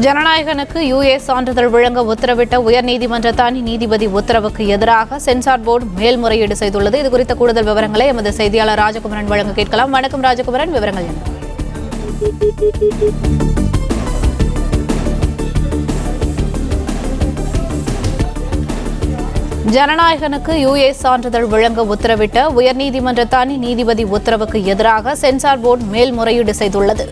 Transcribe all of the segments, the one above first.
ஜனநாயகனுக்கு UA சான்றிதழ் வழங்க உத்தரவிட்ட உயர்நீதிமன்ற தனி நீதிபதி உத்தரவுக்கு எதிராக சென்சார் போர்டு மேல்முறையீடு செய்துள்ளது. இதுகுறித்த கூடுதல் விவரங்களை எமது செய்தியாளர் ராஜகுமரன் வழங்க கேட்கலாம். வணக்கம் ராஜகுமரன், விவரங்கள் என்ன? ஜனநாயகனுக்கு யுஏ சான்றிதழ் வழங்க உத்தரவிட்ட உயர்நீதிமன்ற தனி நீதிபதி உத்தரவுக்கு எதிராக சென்சார் போர்டு மேல்முறையீடு செய்துள்ளது.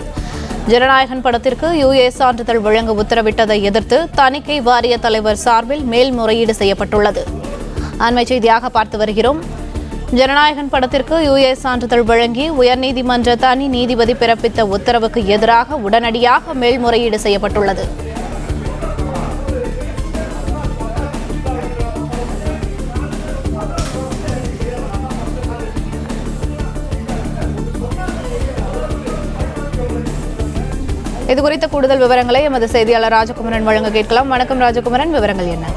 ஜனநாயகன் படத்திற்கு யுஏ சான்றிதழ் வழங்க உத்தரவிட்டதை எதிர்த்து தணிக்கை வாரிய தலைவர் சார்பில் மேல்முறையீடு செய்யப்பட்டுள்ளது. அண்மை செய்தியாக பார்த்து வருகிறோம். ஜனநாயகன் படத்திற்கு யுஏ சான்றிதழ் வழங்கி உயர்நீதிமன்ற தனி நீதிபதி பிறப்பித்த உத்தரவுக்கு எதிராக உடனடியாக மேல்முறையீடு செய்யப்பட்டுள்ளது. இதுகுறித்த கூடுதல் விவரங்களை எமது செய்தியாளர் ராஜகுமரன் வழங்க கேட்கலாம். வணக்கம் ராஜகுமரன், விவரங்கள் என்ன?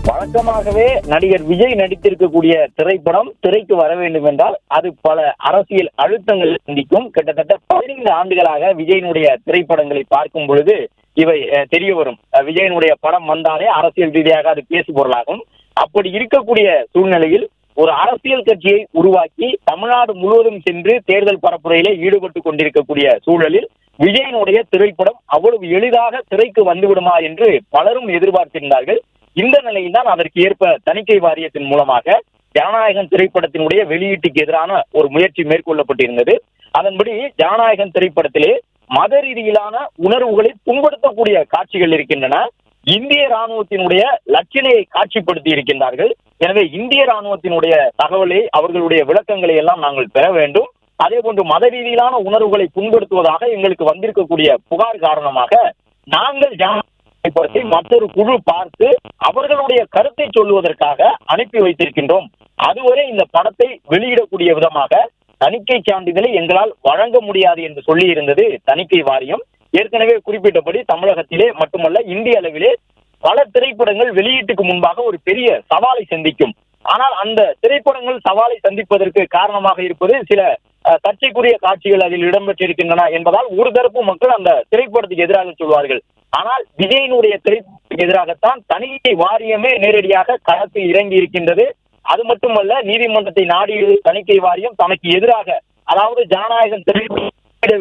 வழக்கமாகவே நடிகர் விஜய் நடித்திருக்கக்கூடிய திரைப்படம் திரைக்கு வர வேண்டும் என்றால் அது பல அரசியல் அழுத்தங்கள் சந்திக்கும். கிட்டத்தட்ட 15 ஆண்டுகளாக விஜயனுடைய திரைப்படங்களை பார்க்கும் பொழுது இவை தெரிய வரும். விஜயனுடைய படம் வந்தாலே அரசியல் ரீதியாக அது பேசு பொருளாகும். அப்படி இருக்கக்கூடிய சூழ்நிலையில் ஒரு அரசியல் கட்சியை உருவாக்கி தமிழ்நாடு முழுவதும் சென்று தேர்தல் பரப்புரையிலே ஈடுபட்டு கொண்டிருக்கக்கூடிய சூழலில் விஜயனுடைய திரைப்படம் அவ்வளவு எளிதாக திரைக்கு வந்துவிடுமா என்று பலரும் எதிர்பார்த்திருந்தார்கள். இந்த நிலையில்தான் அதற்கு ஏற்ப தணிக்கை வாரியத்தின் மூலமாக ஜனநாயகன் திரைப்படத்தினுடைய வெளியீட்டுக்கு எதிரான ஒரு முயற்சி மேற்கொள்ளப்பட்டிருந்தது. அதன்படி ஜனநாயகன் திரைப்படத்திலே மத ரீதியிலான உணர்வுகளை புண்படுத்தக்கூடிய காட்சிகள் இருக்கின்றன. இந்திய ராணுவத்தினுடைய லட்சணையை காட்சிப்படுத்தி இருக்கின்றார்கள். எனவே இந்திய ராணுவத்தினுடைய தகவலை, அவர்களுடைய விளக்கங்களை எல்லாம் நாங்கள் பெற வேண்டும். அதே போன்று மத ரீதியிலான உணர்வுகளை புண்படுத்துவதாக எங்களுக்கு வந்திருக்கக்கூடிய புகார் காரணமாக நாங்கள் ஜனநாயகத்தை மற்றொரு குழு பார்த்து அவர்களுடைய கருத்தை சொல்லுவதற்காக அனுப்பி வைத்திருக்கின்றோம். அதுவரை இந்த படத்தை வெளியிடக்கூடிய விதமாக தணிக்கை சான்றிதழை எங்களால் வழங்க முடியாது என்று சொல்லி இருந்தது தணிக்கை வாரியம். ஏற்கனவே குறிப்பிட்டபடி தமிழகத்திலே மட்டுமல்ல இந்திய அளவிலே பல திரைப்படங்கள் வெளியீட்டுக்கு முன்பாக ஒரு பெரிய சவாலை சந்திக்கும். ஆனால் அந்த திரைப்படங்கள் சவாலை சந்திப்பதற்கு காரணமாக இருப்பது சில சர்ச்சைக்குரிய காட்சிகள் அதில் இடம்பெற்றிருக்கின்றன என்பதால் ஒரு தரப்பு மக்கள் அந்த திரைப்படத்துக்கு எதிராக சொல்வார்கள். ஆனால் விஜயனுடைய திரைப்படத்துக்கு எதிராகத்தான் தணிக்கை வாரியமே நேரடியாக களத்தில் இறங்கி இருக்கின்றது. அது மட்டுமல்ல, நீதிமன்றத்தை நாடிய தணிக்கை வாரியம் தனக்கு எதிராக, அதாவது ஜனநாயகன் திரைப்படம்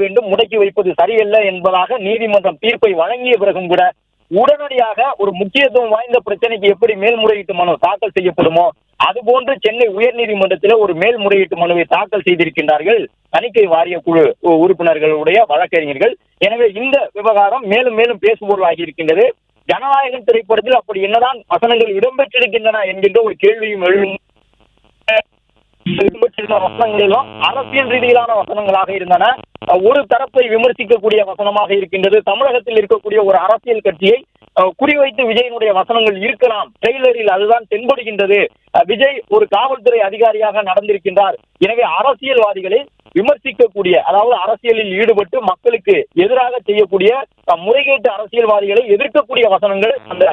வேண்டும், முடக்கி வைப்பது சரியல்ல என்பதாக நீதிமன்றம் தீர்ப்பை வழங்கிய பிறகும் கூட உடனடியாக ஒரு முக்கியத்துவம் வாய்ந்த பிரச்சனைக்கு எப்படி மேல்முறையீட்டு மனு தாக்கல் செய்யப்படுமோ அதுபோன்று சென்னை உயர்நீதிமன்றத்தில் ஒரு மேல்முறையீட்டு மனுவை தாக்கல் செய்திருக்கின்றார்கள் தணிக்கை வாரிய குழு உறுப்பினர்களுடைய வழக்கறிஞர்கள். எனவே இந்த விவகாரம் மேலும் மேலும் பேசுபொருளாகி இருக்கின்றது. ஜனநாயகன் திரைப்படத்தில் அப்படி என்னதான் வசனங்கள் இடம்பெற்றிருக்கின்றன என்கின்ற ஒரு கேள்வியும் எழும். வசனங்களிலும் அரசியல் ரீதியிலான வசனங்களாக இருந்தன. ஒரு தரப்பை விமர்சிக்கக்கூடிய வசனமாக இருக்கின்றது. தமிழகத்தில் இருக்கக்கூடிய ஒரு அரசியல் கட்சியை குறிவைத்து விஜயனுடைய வசனங்கள் இருக்கலாம். ட்ரெய்லரில் அதுதான் தென்படுகின்றது. விஜய் ஒரு காவல்துறை அதிகாரியாக நடந்திருக்கின்றார். எனவே அரசியல்வாதிகளை விமர்சிக்கக்கூடிய, அதாவது அரசியலில் ஈடுபட்டு மக்களுக்கு எதிராக செய்யக்கூடிய முறைகேட்டு அரசியல்வாதிகளை எதிர்க்கக்கூடிய வசனங்கள் அந்த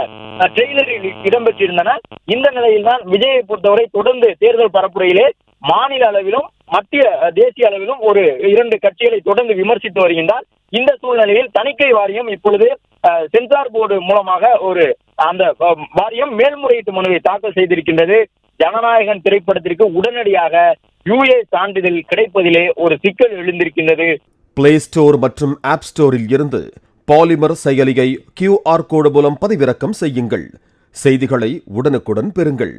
ட்ரெய்லரில் இடம்பெற்றிருந்தன. இந்த நிலையில் தான் விஜயை பொறுத்தவரை தொடர்ந்து தேர்தல் பரப்புரையிலே மாநில அளவிலும் மத்திய தேசிய அளவிலும் ஒரு 2 கட்சிகளை தொடர்ந்து விமர்சித்து வருகின்றார். இந்த சூழ்நிலையில் தணிக்கை வாரியம் இப்பொழுது சென்சார் போர்டு மூலமாக அந்த வாரியம் மேல்முறையீட்டு மனுவை தாக்கல் செய்திருக்கின்றது. ஜனநாயகன் திரைப்படத்திற்கு உடனடியாக யுஏ சான்றிதழ் கிடைப்பதிலே ஒரு சிக்கல் எழுந்திருக்கின்றது. பிளே ஸ்டோர் மற்றும் ஆப் ஸ்டோரில் இருந்து பாலிமர் செயலியை QR கோடு மூலம் பதிவிறக்கம் செய்யுங்கள். செய்திகளை உடனுக்குடன் பெறுங்கள்.